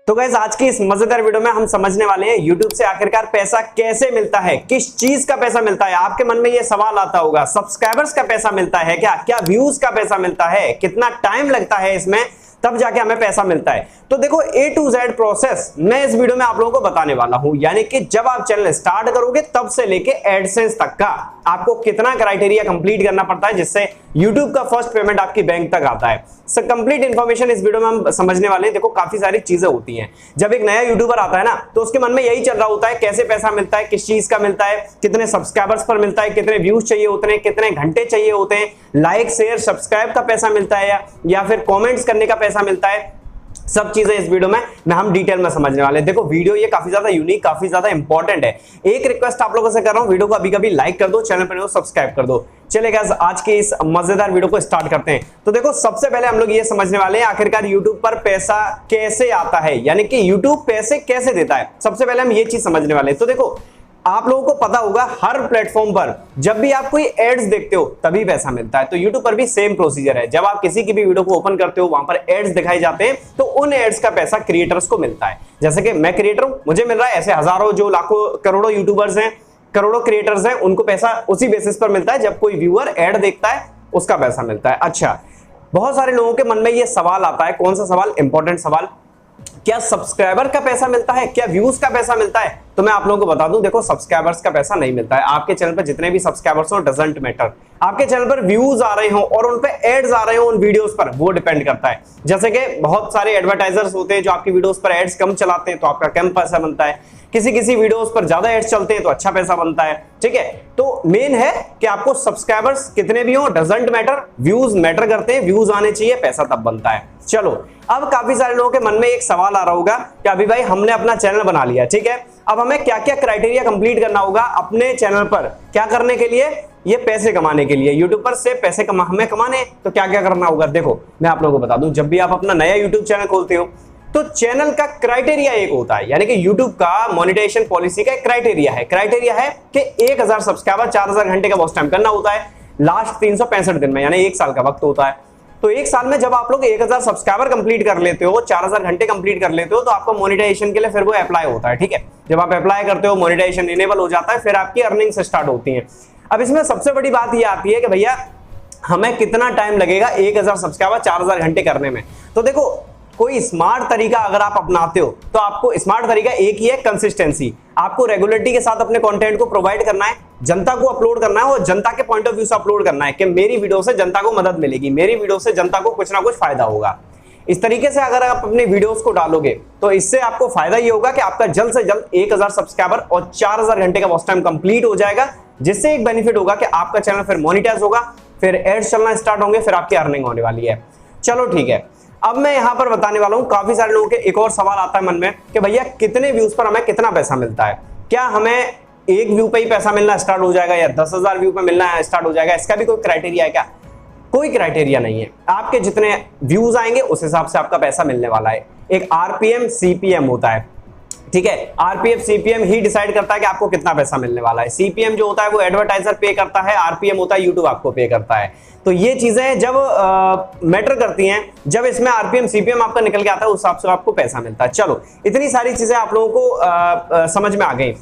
तो गाइस आज की इस मजेदार वीडियो में हम समझने वाले हैं YouTube से आखिरकार पैसा कैसे मिलता है, किस चीज का पैसा मिलता है। आपके मन में ये सवाल आता होगा, सब्सक्राइबर्स का पैसा मिलता है क्या व्यूज का पैसा मिलता है, कितना टाइम लगता है इसमें, तब जाके हमें पैसा मिलता है। तो देखो A to Z प्रोसेस मैं इस वीडियो में आप लोगों को बताने वाला हूं, यानी कि जब आप चैनल स्टार्ट करोगे तब से लेके एडसेंस तक का आपको कितना क्राइटेरिया कंप्लीट करना पड़ता है जिससे YouTube का फर्स्ट पेमेंट आपकी बैंक तक आता है। सर कंप्लीट इन्फॉर्मेशन इस वीडियो में हम समझने वाले हैं। देखो काफी सारी चीजें होती हैं, जब एक नया यूट्यूबर आता है ना तो उसके मन में यही चल रहा होता है कैसे पैसा मिलता है, किस चीज का मिलता है, कितने सब्सक्राइबर्स पर मिलता है, कितने व्यूज चाहिए होते हैं, कितने घंटे चाहिए होते हैं, लाइक शेयर सब्सक्राइब का पैसा मिलता है या फिर कॉमेंट्स करने का पैसा मिलता है। सब चीजें इस वीडियो में हम डिटेल में समझने वाले हैं। देखो वीडियो ये काफी ज्यादा यूनिक, काफी ज्यादा इंपॉर्टेंट है। एक रिक्वेस्ट आप लोगों से कर रहा हूं, वीडियो को अभी कभी लाइक कर दो, चैनल पर सब्सक्राइब कर दो। चलिए गाइस आज के इस मजेदार वीडियो को स्टार्ट करते हैं। तो देखो सबसे पहले हम लोग ये समझने वाले हैं आखिरकार YouTube पर पैसा कैसे आता है, यानी कि YouTube पैसे कैसे देता है। सबसे पहले हम ये चीज समझने वाले हैं। तो देखो आप लोगों को पता होगा हर प्लेटफॉर्म पर जब भी आप कोई एड्स देखते हो तभी पैसा मिलता है। तो YouTube पर भी सेम प्रोसीजर है, जब आप किसी की भी वीडियो को ओपन करते हो वहां पर एड्स दिखाई जाते हैं तो उन एड्स का पैसा क्रिएटर्स को मिलता है। जैसे कि मैं क्रिएटर हूं, मुझे मिल रहा है, ऐसे हजारों जो लाखों करोड़ों यूट्यूबर्स हैं, करोड़ों क्रिएटर्स हैं, उनको पैसा उसी बेसिस पर मिलता है। जब कोई व्यूअर एड देखता है उसका पैसा मिलता है। अच्छा, बहुत सारे लोगों के मन में ये सवाल आता है, कौन सा सवाल, इंपॉर्टेंट सवाल, क्या सब्सक्राइबर का पैसा मिलता है, क्या व्यूज का पैसा मिलता है? तो मैं आप लोगों को बता दूं, देखो सब्सक्राइबर्स का पैसा नहीं मिलता है। आपके चैनल पर जितने भी सब्सक्राइबर्स हो डजंट मैटर, आपके चैनल पर व्यूज आ रहे हो और उन पे एड्स आ रहे हो उन वीडियोस पर, वो डिपेंड करता है। जैसे कि बहुत सारे एडवर्टाइजर्स होते हैं जो आपकी वीडियोस पर एड्स कम चलाते हैं तो आपका कम पैसा बनता है, किसी वीडियोस पर ज्यादा एड्स चलते हैं तो अच्छा पैसा बनता है। ठीक है, तो मेन है कि आपको सब्सक्राइबर्स कितने भी हो डजंट मैटर, व्यूज मैटर करते हैं, व्यूज आने चाहिए, पैसा तब बनता है। चलो अब काफी सारे लोगों के मन में एक सवाल आ रहा होगा कि अभी भाई हमने अपना चैनल बना लिया, ठीक है, अब हमें क्या क्या क्राइटेरिया कंप्लीट करना होगा अपने चैनल पर, क्या करने के लिए, ये पैसे कमाने के लिए, यूट्यूब पर से पैसे हमें कमाने, तो क्या क्या करना होगा। देखो मैं आप लोगों को बता दूं, जब भी आप अपना नया यूट्यूब चैनल खोलते हो तो चैनल का क्राइटेरिया एक होता है, यानी कि YouTube का मोनेटाइजेशन पॉलिसी का एक क्राइटेरिया है कि 1000 सब्सक्राइबर 4000 घंटे का वॉच टाइम करना होता है लास्ट 365 दिन में, यानी एक साल का वक्त होता है। तो एक साल में जब आप लोग 1000 सब्सक्राइबर कंप्लीट कर लेते हो, 4000 घंटे कंप्लीट कर लेते हो, तो आपको मोनेटाइजेशन के लिए फिर वो अप्लाई होता है। ठीक है, जब आप अप्लाई करते हो मोनेटाइजेशन इनेबल हो जाता है, फिर आपकी अर्निंग्स स्टार्ट होती है। अब इसमें सबसे बड़ी बात ये आती है कि भैया हमें कितना टाइम लगेगा 1000 सब्सक्राइबर 4000 घंटे करने में। तो देखो कोई स्मार्ट तरीका अगर आप अपनाते हो तो आपको स्मार्ट तरीका एक ही है, कंसिस्टेंसी। आपको रेगुलरिटी के साथ अपने कंटेंट को प्रोवाइड करना है, जनता को अपलोड करना है और जनता के पॉइंट ऑफ व्यू से अपलोड करना है कि मेरी वीडियो से जनता को मदद मिलेगी, मेरी वीडियो से जनता को कुछ ना कुछ फायदा होगा। इस तरीके से अगर आप अपने वीडियोस को डालोगे तो इससे आपको फायदा ये होगा कि आपका जल्द से जल्द 1000 सब्सक्राइबर और 4000 घंटे का वॉच टाइम कंप्लीट हो जाएगा, जिससे एक बेनिफिट होगा कि आपका चैनल फिर मोनेटाइज होगा, फिर एड्स चलना स्टार्ट होंगे, फिर आपकी अर्निंग होने वाली है। चलो ठीक है, अब मैं यहां पर बताने वाला हूं, काफी सारे लोगों के एक और सवाल आता है मन में कि भैया कितने व्यूज पर हमें कितना पैसा मिलता है, क्या हमें एक व्यू पे ही पैसा मिलना स्टार्ट हो जाएगा या 10,000 व्यू पे मिलना स्टार्ट हो जाएगा, इसका भी कोई क्राइटेरिया है क्या? कोई क्राइटेरिया नहीं है, आपके जितने व्यूज आएंगे उस हिसाब से आपका पैसा मिलने वाला है। एक आरपीएम सीपीएम होता है, ठीक है, आरपीएम सीपीएम ही डिसाइड करता है कि आपको कितना पैसा मिलने वाला है। सीपीएम जो होता है वो एडवर्टाइजर पे करता है, आरपीएम होता है यूट्यूब आपको पे करता है। तो ये चीजें जब मैटर करती हैं, जब इसमें आरपीएम सीपीएम आपका निकल के आता है उस हिसाब से आपको पैसा मिलता है। चलो इतनी सारी चीजें आप लोगों को समझ में आ गई।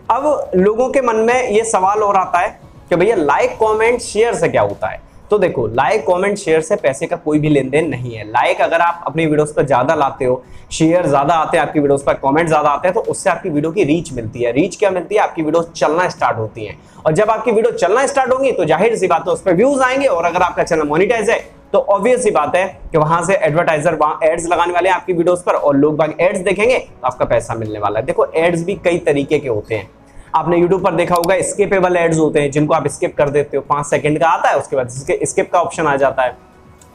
अब लोगों के मन में ये सवाल और आता है कि भैया लाइक कमेंट शेयर से क्या होता है। तो देखो लाइक कमेंट शेयर से पैसे का कोई भी लेन देन नहीं है। लाइक अगर आप अपनी वीडियोस पर ज्यादा लाते हो, शेयर ज्यादा आते हैं आपकी वीडियोस पर, कमेंट ज्यादा आते हैं, तो उससे आपकी वीडियो की रीच मिलती है। रीच क्या मिलती है? आपकी वीडियो चलना स्टार्ट होती है, और जब आपकी वीडियो चलना स्टार्ट होगी तो जाहिर सी बात है उस पर व्यूज आएंगे, और अगर आपका चैनल मोनेटाइज है तो ऑब्वियस सी बात है कि वहां से एडवर्टाइजर वहां एड्स लगाने वाले हैं आपकी वीडियोस पर, और लोग बाग एड्स देखेंगे तो आपका पैसा मिलने वाला है। देखो एड्स भी कई तरीके के होते हैं, आपने YouTube पर देखा होगा स्किपेबल एड्स होते हैं जिनको आप स्किप कर देते हो, 5 सेकंड का आता है, उसके बाद स्किप का ऑप्शन आ जाता है।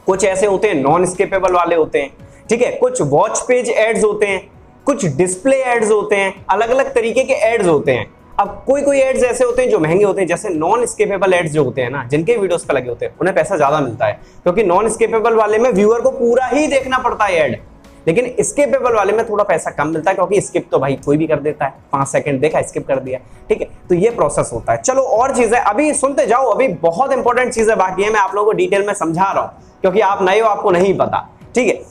कुछ ऐसे होते हैं नॉन स्किपेबल वाले होते हैं, ठीक है, कुछ वॉच पेज एड्स होते हैं, कुछ डिस्प्ले एड्स होते हैं, अलग अलग तरीके के एड्स होते हैं। अब कोई एड्स ऐसे होते हैं जो महंगे होते हैं, जैसे नॉन स्किपेबल एड्स जो होते हैं ना, जिनके वीडियोस पे लगे होते हैं उन्हें पैसा ज्यादा मिलता है, क्योंकि नॉन स्किपेबल वाले में व्यूअर को पूरा ही देखना पड़ता है एड, लेकिन स्किपेबल वाले में थोड़ा पैसा कम मिलता है, क्योंकि स्किप तो भाई कोई भी कर देता है, 5 सेकंड देखा स्किप कर दिया, ठीक है, तो ये प्रोसेस होता है। चलो और चीजें अभी सुनते जाओ, अभी बहुत इंपॉर्टेंट चीजें बाकी है, मैं आप लोगों को डिटेल में समझा रहा हूं क्योंकि आप नए हो, आपको नहीं पता, ठीक है।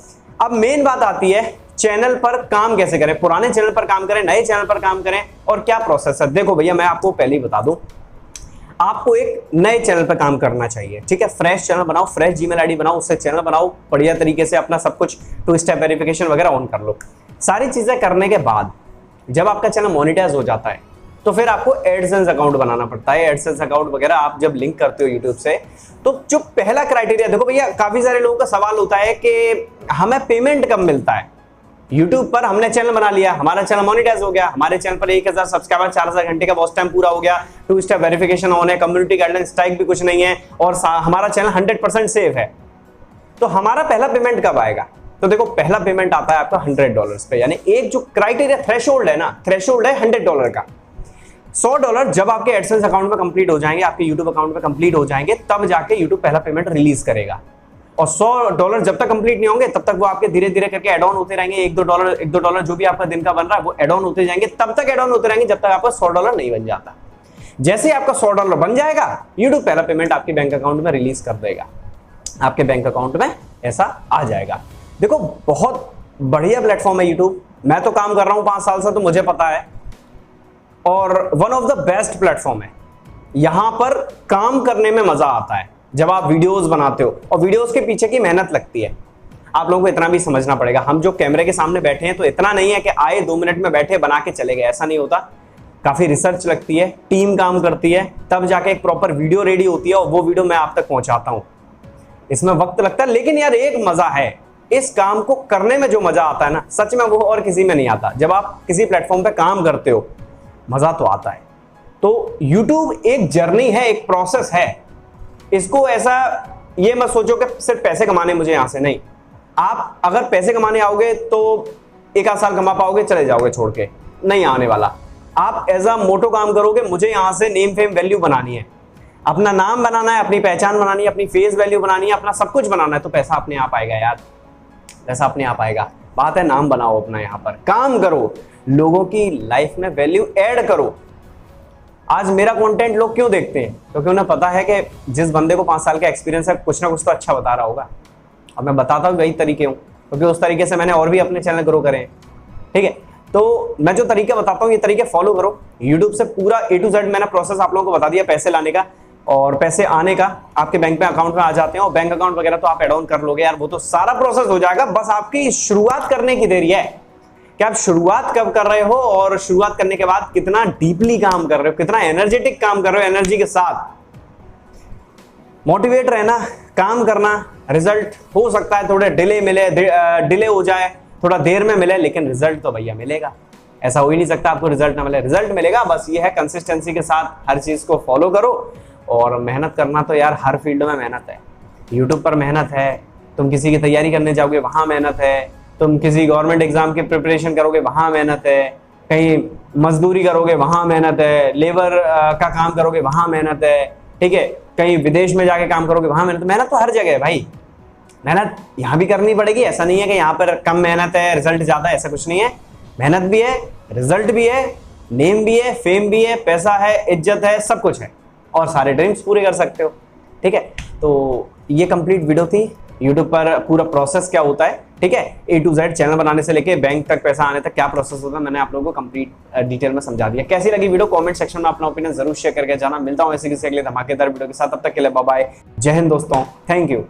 अब मेन बात आती है चैनल पर काम कैसे करें, पुराने चैनल पर काम करें, नए चैनल पर काम करें, और क्या प्रोसेस है। देखो भैया, मैं आपको पहले ही बता दूं, आपको एक नए चैनल पर काम करना चाहिए, ठीक है। फ्रेश चैनल बनाओ, फ्रेश जीमेल आईडी बनाओ, उससे चैनल बनाओ, बढ़िया तरीके से अपना सब कुछ 2 स्टेप वेरिफिकेशन वगैरह ऑन कर लो। सारी चीजें करने के बाद जब आपका चैनल मोनेटाइज हो जाता है तो फिर आपको एडसेंस अकाउंट बनाना पड़ता है। एडसेंस अकाउंट वगैरह आप जब लिंक करते हो यूट्यूब से, तो जो पहला क्राइटेरिया, देखो भैया, काफी सारे लोगों का सवाल होता है कि हमें पेमेंट कब मिलता है। यूट्यूब पर हमने चैनल बना लिया, हमारा चैनल मोनेटाइज हो गया, हमारे चैनल पर 1000 सब्सक्राइबर, 4000 घंटे का वॉच टाइम पूरा हो गया, 2 स्टेप वेरिफिकेशन ऑन है, कम्युनिटी गाइडलाइन स्ट्राइक भी कुछ नहीं है, और हमारा चैनल 100% सेफ है, तो हमारा पहला पेमेंट कब आएगा। तो देखो, पहला पेमेंट आता है आपका $100 पे, यानी एक जो क्राइटेरिया थ्रेशोल्ड है ना, थ्रेशोल्ड है $100 का। $100 जब आपके एडसेंस अकाउंट में कंप्लीट हो जाएंगे, आपके यूट्यूब अकाउंट में कंप्लीट हो जाएंगे, तब जाके यूट्यूब पहला पेमेंट रिलीज करेगा। और $100 जब तक कंप्लीट नहीं होंगे तब तक वो आपके धीरे धीरे करके एड ऑन होते रहेंगे। $1-2 $1-2 जो भी आपका दिन का बन रहा है वो एड ऑन होते जाएंगे, तब तक एड ऑन होते रहेंगे जब तक आपका $100 नहीं बन जाता। जैसे ही आपका $100 बन जाएगा, यूट्यूब पहला पेमेंट आपके बैंक अकाउंट में रिलीज कर देगा, आपके बैंक अकाउंट में ऐसा आ जाएगा। देखो, बहुत बढ़िया प्लेटफॉर्म है यूट्यूब। मैं तो काम कर रहा हूं 5 साल से, तो मुझे पता है, और one of the best platform है। यहां पर काम करने में मजा आता है जब आप वीडियोस बनाते हो, और वीडियोस के पीछे की मेहनत लगती है। आप लोगों को इतना भी समझना पड़ेगा, हम जो कैमरे के सामने बैठे हैं तो इतना नहीं है कि आए 2 मिनट में बैठे बना के चले गए, ऐसा नहीं होता। काफी रिसर्च लगती है, टीम काम करती है, तब जाके एक प्रॉपर वीडियो रेडी होती है, और वो वीडियो मैं आप तक पहुंचाता हूं। इसमें वक्त लगता है, लेकिन यार एक मजा है, इस काम को करने में जो मजा आता है ना, सच में वो और किसी में नहीं आता। जब आप किसी प्लेटफॉर्म पे काम करते हो, मजा तो आता है। तो YouTube एक जर्नी है, एक प्रोसेस है। इसको ऐसा ये मत सोचो कि सिर्फ पैसे कमाने मुझे यहां से, नहीं। आप अगर पैसे कमाने आओगे तो 1 साल कमा पाओगे, चले जाओगे छोड़ के, नहीं आने वाला। आप एज अ मोटो काम करोगे, मुझे यहां से नेम फेम वैल्यू बनानी है, अपना नाम बनाना है, अपनी पहचान बनानी है, अपनी फेस वैल्यू बनानी है, अपना सब कुछ बनाना है, तो पैसा अपने आप आएगा यार, पैसा अपने आप आएगा। बात है नाम बनाओ अपना, यहां पर काम करो, लोगों की लाइफ में वैल्यू ऐड करो। आज मेरा कंटेंट लोग क्यों देखते हैं? क्योंकि उन्हें पता है कि जिस बंदे को 5 साल का एक्सपीरियंस है, कुछ ना कुछ तो अच्छा बता रहा होगा, और मैं बताता हूँ वही तरीके हूँ, क्योंकि उस तरीके से मैंने और भी अपने चैनल ग्रो करे हैं, ठीक है। तो मैं जो तरीके बताता हूँ, ये तरीके फॉलो करो। यूट्यूब से पूरा A to Z मैंने प्रोसेस आप लोगों को बता दिया, पैसे लाने का और पैसे आने का। आपके बैंक में अकाउंट में आ जाते हैं, और बैंक अकाउंट वगैरह तो आप एड ऑन कर लोगे यार, वो तो सारा प्रोसेस हो जाएगा। बस आपकी शुरुआत करने की देरी है कि आप शुरुआत कब कर रहे हो, और शुरुआत करने के बाद कितना डीपली काम कर रहे हो, कितना एनर्जेटिक काम कर रहे हो, एनर्जी के साथ मोटिवेट रहना, काम करना। रिजल्ट हो सकता है थोड़े डिले मिले, डिले हो जाए, थोड़ा देर में मिले, लेकिन रिजल्ट तो भैया मिलेगा। ऐसा हो ही नहीं सकता आपको रिजल्ट ना मिले, रिजल्ट मिलेगा। बस ये है कंसिस्टेंसी के साथ हर चीज को फॉलो करो, और मेहनत करना तो यार हर फील्ड में मेहनत है। यूट्यूब पर मेहनत है, तुम किसी की तैयारी करने जाओगे वहां मेहनत है, तुम किसी गवर्नमेंट एग्जाम की प्रिपरेशन करोगे वहां मेहनत है, कहीं मजदूरी करोगे वहां मेहनत है, लेबर का काम करोगे वहां मेहनत है, ठीक है, कहीं विदेश में जाके काम करोगे वहां मेहनत। मेहनत तो हर जगह है भाई, मेहनत यहाँ भी करनी पड़ेगी। ऐसा नहीं है कि यहाँ पर कम मेहनत है रिजल्ट ज्यादा, ऐसा कुछ नहीं है। मेहनत भी है, रिजल्ट भी है, नेम भी है, फेम भी है, पैसा है, इज्जत है, सब कुछ है, और सारे ड्रीम्स पूरे कर सकते हो, ठीक है। तो ये कंप्लीट वीडियो थी यूट्यूब पर पूरा प्रोसेस क्या होता है, ठीक है। A to Z चैनल बनाने से लेके बैंक तक पैसा आने तक क्या प्रोसेस होता है, मैंने आप लोगों को कंप्लीट डिटेल में समझा दिया। कैसी लगी वीडियो, कमेंट सेक्शन में अपना ओपिनियन जरूर शेयर करके जाना। मिलता हूं ऐसे किसी अगले धमाकेदार वीडियो के साथ, तब तक के लिए बाय बाय, जय हिंद दोस्तों, थैंक यू।